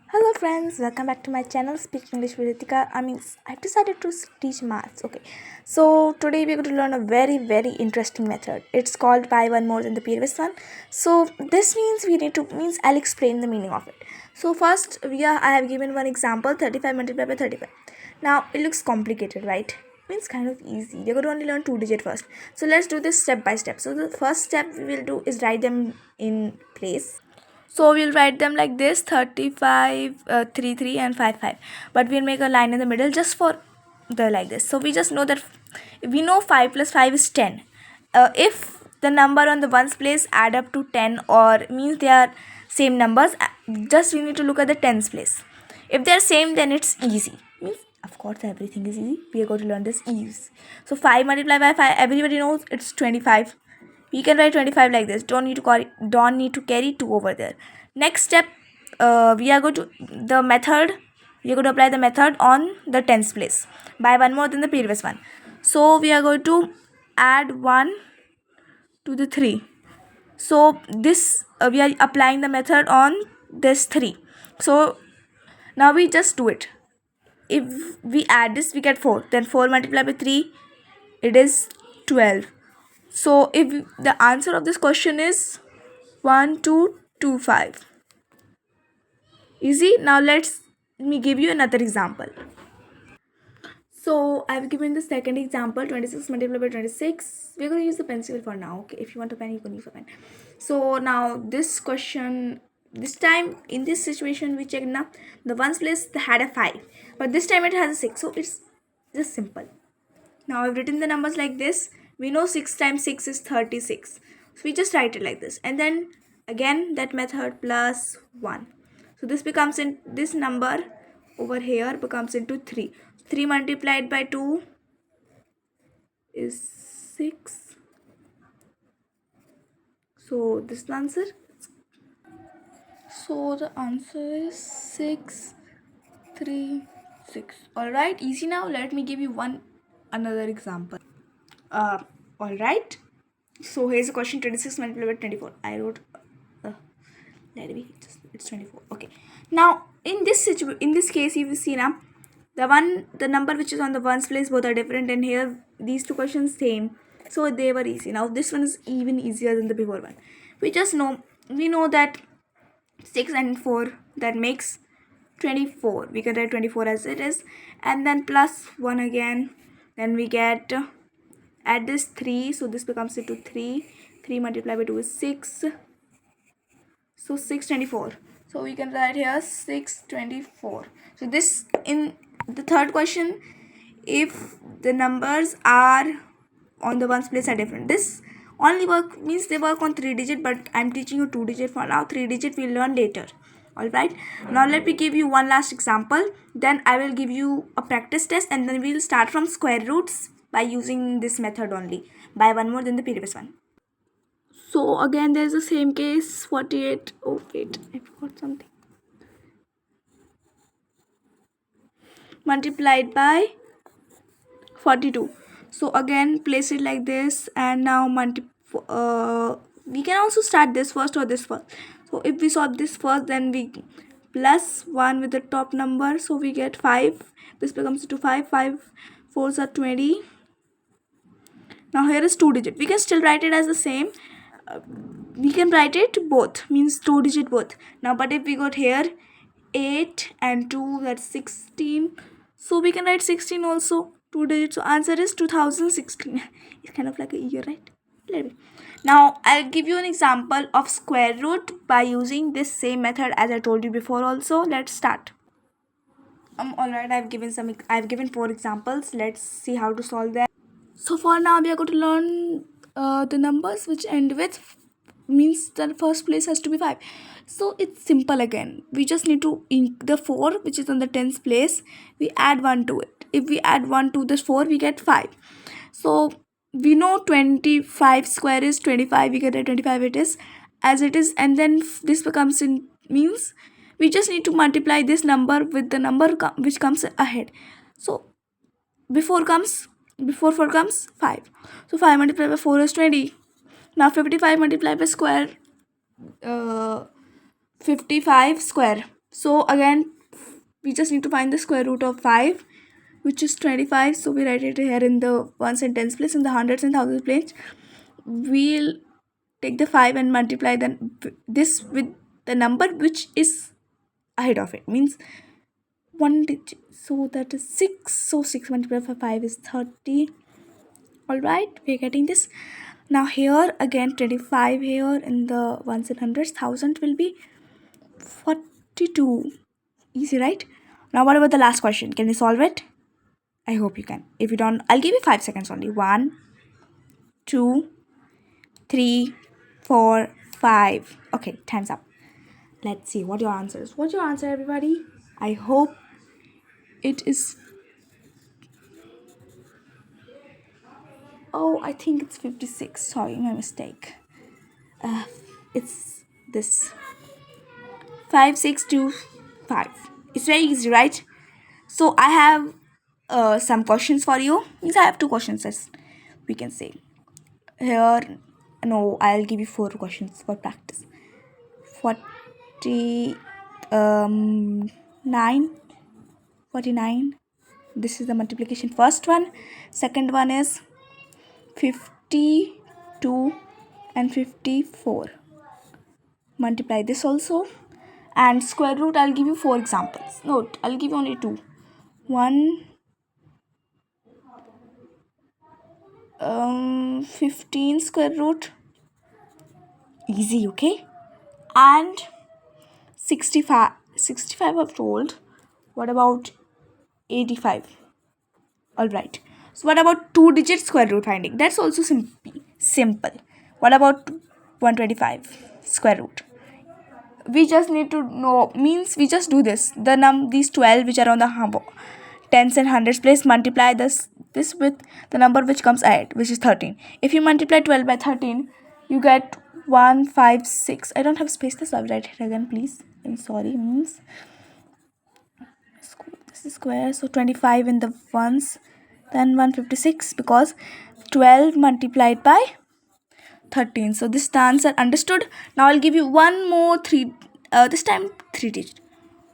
Hello friends, welcome back to my channel Speak English with Ritika. I've decided to teach maths. Okay, so today we're going to learn a very interesting method. It's called buy one more than the previous one. So this means I'll explain the meaning of it. So first I have given one example 35 multiplied by 35. Now it looks complicated, right? Means kind of easy. We're going to only learn two digit first. So let's do this step by step. So the first step we will do is write them in place. So we'll write them like this 35, 3, 3 and 5, 5. But we'll make a line in the middle just for the like this. So we just know that we know 5 plus 5 is 10. If the number on the ones place add up to 10 or means they are same numbers, just we need to look at the tens place. If they are same, then it's easy. Means of course everything is easy. We are going to learn this ease. So 5 multiplied by 5, everybody knows it's 25. We can write 25 like this. Don't need to carry 2 over there. Next step, we are going to the method. We are going to apply the method on the tens place by one more than the previous one. So we are going to add 1 to the 3. So this we are applying the method on this 3. So now we just do it. If we add this, we get 4. Then 4 multiplied by 3, it is 12. So if the answer of this question is 1225. Easy. Now let me give you another example. So I've given the second example 26 multiplied by 26. We're going to use the pencil for now. Okay, if you want a pen, you can use a pen. So now this question, this time in this situation we checked now the ones place had a 5, but this time it has a 6. So it's just simple. Now I've written the numbers like this. We know 6 times 6 is 36. So we just write it like this. And then again that method plus 1. So this becomes in this number over here becomes into 3. 3 multiplied by 2 is 6. So this is the answer. So the answer is 6, 3, 6. Alright, easy now. Let me give you another example. Alright. So here's a question 26 multiplied by 24. I wrote let me it's 24. Okay. Now in this case you will see now the number which is on the ones place both are different, and here these two questions same. So they were easy. Now this one is even easier than the before one. We know that 6 and 4 that makes 24. We can write 24 as it is, and then plus 1 again. Then we get add this 3, so this becomes into 3. 3 multiplied by 2 is 6. So 624. So we can write here 624. So this in the third question, if the numbers are on the ones place are different, this only work means they work on 3 digit, but I'm teaching you 2 digit for now. 3 digit we'll learn later. Alright, now let me give you one last example, then I will give you a practice test, and then we'll start from square roots by using this method only by one more than the previous one. So again there's the same case 48. Oh wait, I forgot something. Multiplied by 42. So again place it like this, and now we can also start this first or this first. So if we solve this first, then we plus 1 with the top number, so we get 5. This becomes to 5. 5 4s are 20. Now here is 2 digit. We can still write it as the same. We can write it both, means 2 digit both. Now but if we got here 8 and 2, that's 16. So we can write 16 also, 2 digits. So answer is 2016. It's kind of like a year, right? Now I'll give you an example of square root by using this same method as I told you before also. Let's start. Alright, I've given 4 examples. Let's see how to solve them. So for now we are going to learn the numbers which end with means the first place has to be 5. So it's simple again. We just need to the 4 which is on the tens place, we add 1 to it. If we add 1 to this 4, we get 5. So we know 25 square is 25. We get a 25 it is as it is, and then this becomes in means we just need to multiply this number with the number which comes ahead. So before 4 comes 5. So 5 multiplied by 4 is 20. Now 55 multiplied by square 55 square. So again, we just need to find the square root of 5, which is 25. So we write it here in the ones and tens place. In the hundreds and thousands place, we'll take the 5 and multiply this with the number which is ahead of it, means one digit. So that is 6. So 6 multiplied by 5 is 30. All right, we're getting this. Now here again 25, here in the ones and hundreds, thousand will be 42. Easy, right? Now what about the last question? Can you solve it? I hope you can. If you don't, I'll give you 5 seconds only. 1, 2, 3, 4, 5. Okay, time's up. Let's see what your answer is. What's your answer, everybody? I hope it is. Oh, I think it's 56. Sorry, my mistake. It's this 5625. It's very easy, right? So I have some questions for you. Means I have two questions, as we can say. Here, no, I'll give you 4 questions for practice. 49. This is the multiplication. First one. Second one is 52 and 54. Multiply this also. And square root, I'll give you 4 examples. No, I'll give you only 2. 1, 15 square root. Easy, okay? And 65 I've told. What about 85? All right. So what about 2-digit square root finding? That's also simple. What about 125 square root? We just need to know, means we just do this. These 12 which are on the tens and hundreds place, multiply this with the number which comes ahead, which is 13. If you multiply 12 by 13, you get 156. I don't have space, so I'll write it again, please. I'm sorry. Means this is square, so 25 in the ones, then 156, because 12 multiplied by 13. So this is the answer. Understood? Now I'll give you one more this time 3 digit.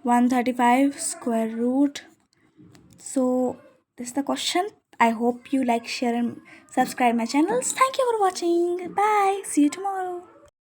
135 square root. So this is the question. I hope you like, share and subscribe my channels. Thank you for watching. Bye. See you tomorrow.